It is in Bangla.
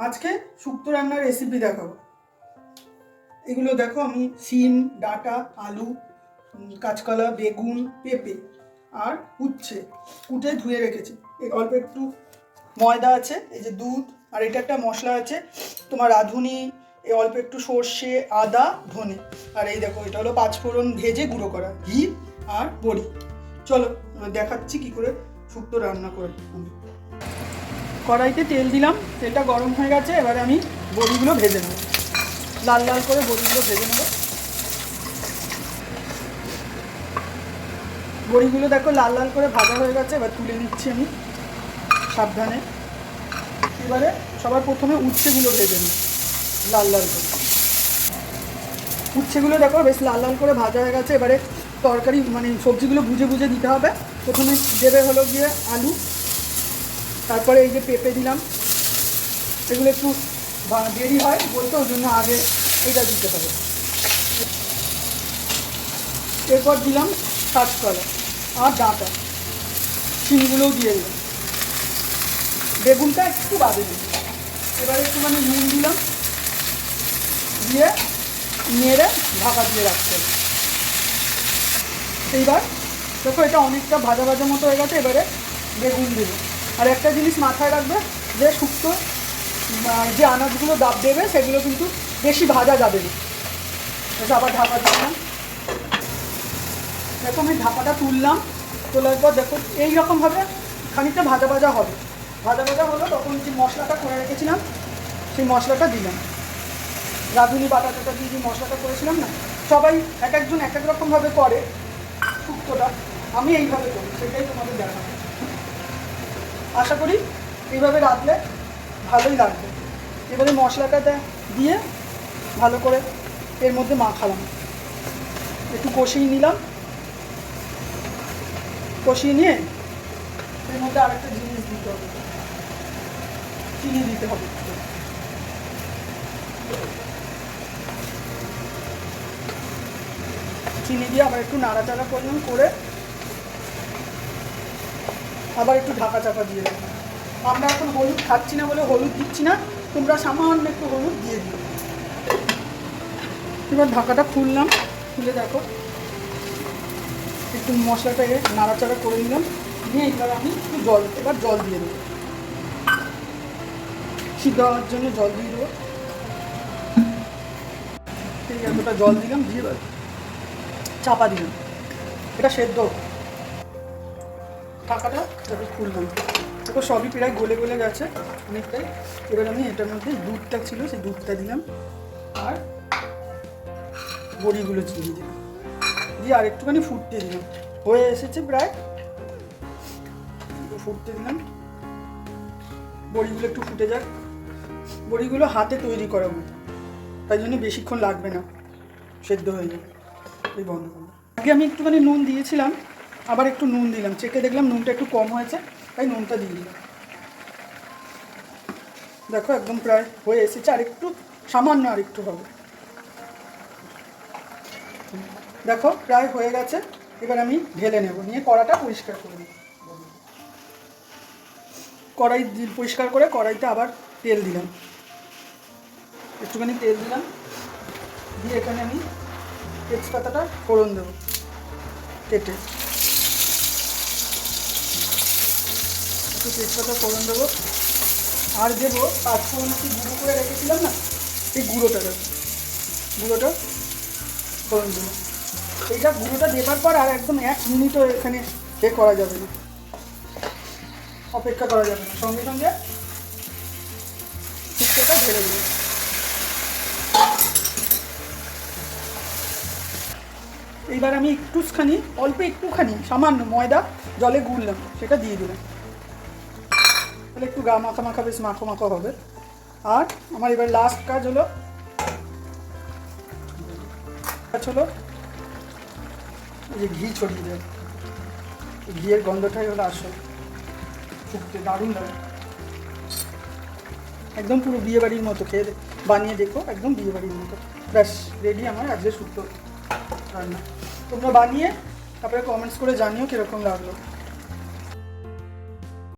আজকে শুক্তো রান্নার রেসিপি দেখাবো। এগুলো দেখো, আমি শিম, ডাঁটা, আলু, কাঁচকলা, বেগুন, পেঁপে আর উচ্ছে কুটে ধুয়ে রেখেছি। এই অল্প একটু ময়দা আছে, এই যে দুধ, আর এটা একটা মশলা আছে তোমার রাঁধুনি, এই অল্প একটু সর্ষে, আদা, ধনে, আর এই দেখো এটা হলো পাঁচফোড়ন ভেজে গুঁড়ো করা ঘি আর বড়ি। চলো দেখাচ্ছি কি করে শুক্তো রান্না করে। আমি কড়াইতে তেল দিলাম, তেলটা গরম হয়ে গেছে, এবারে আমি বড়িগুলো ভেজে নেব, লাল লাল করে বড়িগুলো ভেজে নেব। বড়িগুলো দেখো লাল লাল করে ভাজা হয়ে গেছে, এবার তুলে নিচ্ছি আমি সাবধানে। এবারে সবার প্রথমে উচ্ছেগুলো ভেজে নিই লাল লাল করে। উচ্ছেগুলো দেখো বেশ লাল লাল করে ভাজা হয়ে গেছে, এবারে তরকারি মানে সবজিগুলো বুঝে বুঝে দিতে হবে। প্রথমে দেবে হলো গিয়ে আলু, তারপরে এই যে পেঁপে দিলাম, এগুলো একটু দেরি হয় বলতে, ওই জন্য আগে এটা দিতে হবে। এরপর দিলাম কাঁচকলা আর ডাঁটা, শিমগুলোও দিয়ে দিলাম, বেগুনটা একটু বাদে দিলাম। এবারে একটু মানে নুন দিলাম, দিয়ে নেড়ে ঢাকা দিয়ে রাখতে হবে। এইবার দেখো এটা অনেকটা ভাজা ভাজা মতো হয়ে গেছে, এবারে বেগুন দেবো। আর একটা জিনিস মাথায় রাখবে, যে শুক্তো যে আনাজগুলো দাব দেবে সেগুলো কিন্তু বেশি ভাজা যাবে না। এসে আবার ঢাকা দিলাম, দেখো আমি ঢাকাটা তুললাম, তোলার পর দেখো এইরকমভাবে খানিকটা ভাজা ভাজা হবে। ভাজা ভাজা হলো তখন যে মশলাটা করে রেখেছিলাম সেই মশলাটা দিলাম, রাঁধুনি বাটা টাটা দিয়ে যে মশলাটা করেছিলাম না, সবাই এক একজন এক এক রকমভাবে করে শুক্তোটা, আমি এইভাবে করি, সেটাই তোমাদের দেখাবো। আশা করি এইভাবে রাঁধলে ভালোই লাগবে। এবারে মশলাটা দিয়ে ভালো করে এর মধ্যে মাখালাম, একটু কষিয়ে নিলাম, কষিয়ে নিয়ে এর মধ্যে আরেকটা জিনিস দিতে হবে, চিনি দিতে হবে। চিনি দিয়ে আবার একটু নাড়াচাড়া করলাম, করে আবার একটু ঢাকা চাপা দিয়ে দেবো। আমরা এখন হলুদ খাচ্ছি না বলে হলুদ দিচ্ছি না, তোমরা সামান্য একটু হলুদ দিয়ে দিও। এবার ঢাকাটা খুললাম, খুলে দেখো একটু মশলাটাকে নাড়াচাড়া করে নিলাম, দিয়ে এবার আমি একটু এবার জল দিয়ে দেবো, সিদ্ধ হওয়ার জন্য জল দিয়ে দেবো। ঠিক এতটা জল দিলাম, দিয়ে এবার চাপা দিলাম, এটা সেদ্ধ। ঢাকাটা তারপর খুললাম, দেখো সবই প্রায় গলে গলে গেছে অনেকটাই। এবার আমি এটার মধ্যে দুধটা ছিল সেই দুধটা দিলাম, আর বড়িগুলো চিনি দিলাম, দিয়ে আর একটুখানি ফুটতে দিলাম। হয়ে এসেছে প্রায়, ফুটতে দিলাম, বড়িগুলো একটু ফুটে যাক। বড়িগুলো হাতে তৈরি করাবো, তাই জন্য বেশিক্ষণ লাগবে না, সেদ্ধ হয়ে যাবে। এই বন্ধ করবো। আগে আমি একটুখানি নুন দিয়েছিলাম, আবার একটু নুন দিলাম, চেখে দেখলাম নুনটা একটু কম হয়েছে, তাই নুনটা দিয়ে দিলাম। দেখো একদম প্রায় হয়ে এসেছে, আর একটু সামান্য আর একটু হবে। দেখো প্রায় হয়ে গেছে, এবার আমি ঢেলে নেব, নিয়ে কড়াটা পরিষ্কার করে নেব। কড়াই পরিষ্কার করে কড়াইতে আবার তেল দিলাম, একটুখানি তেল দিলাম, দিয়ে এখানে আমি তেজপাতাটা ফোড়ন দেবো কেটে, একটু তেজপাতা ফোড়ন দেবো, আর দেবো পাঁচফোড়ন কি গুঁড়ো করে রেখেছিলাম না, সেই গুঁড়োটা ফোড়ন দেবো। এইটা গুঁড়োটা দেবার পর আর একদম 1 মিনিটও এখানে করা যাবে না, অপেক্ষা করা যাবে না, সঙ্গে সঙ্গে শুক্তোটা ঢেলে দেবো। এইবার আমি একটুখানি সামান্য ময়দা জলে গুললাম, সেটা দিয়ে দিলাম, তাহলে একটু গা মাখা মাখা বেশ মাখো মাখো হবে। আর আমার এবার লাস্ট কাজ হলো এই যে ঘি ছড়িয়ে দেয়, ঘিয়ের গন্ধটাই হলো আসল, শুক্তো দারুণ লাগে, একদম পুরো বিয়েবাড়ির মতো। খেয়ে বানিয়ে দেখো, একদম বিয়েবাড়ির মতো। ব্যাস রেডি আমার আজকে শুক্তো রান্না। তোমরা বানিয়ে তারপরে কমেন্টস করে জানিও কীরকম লাগলো।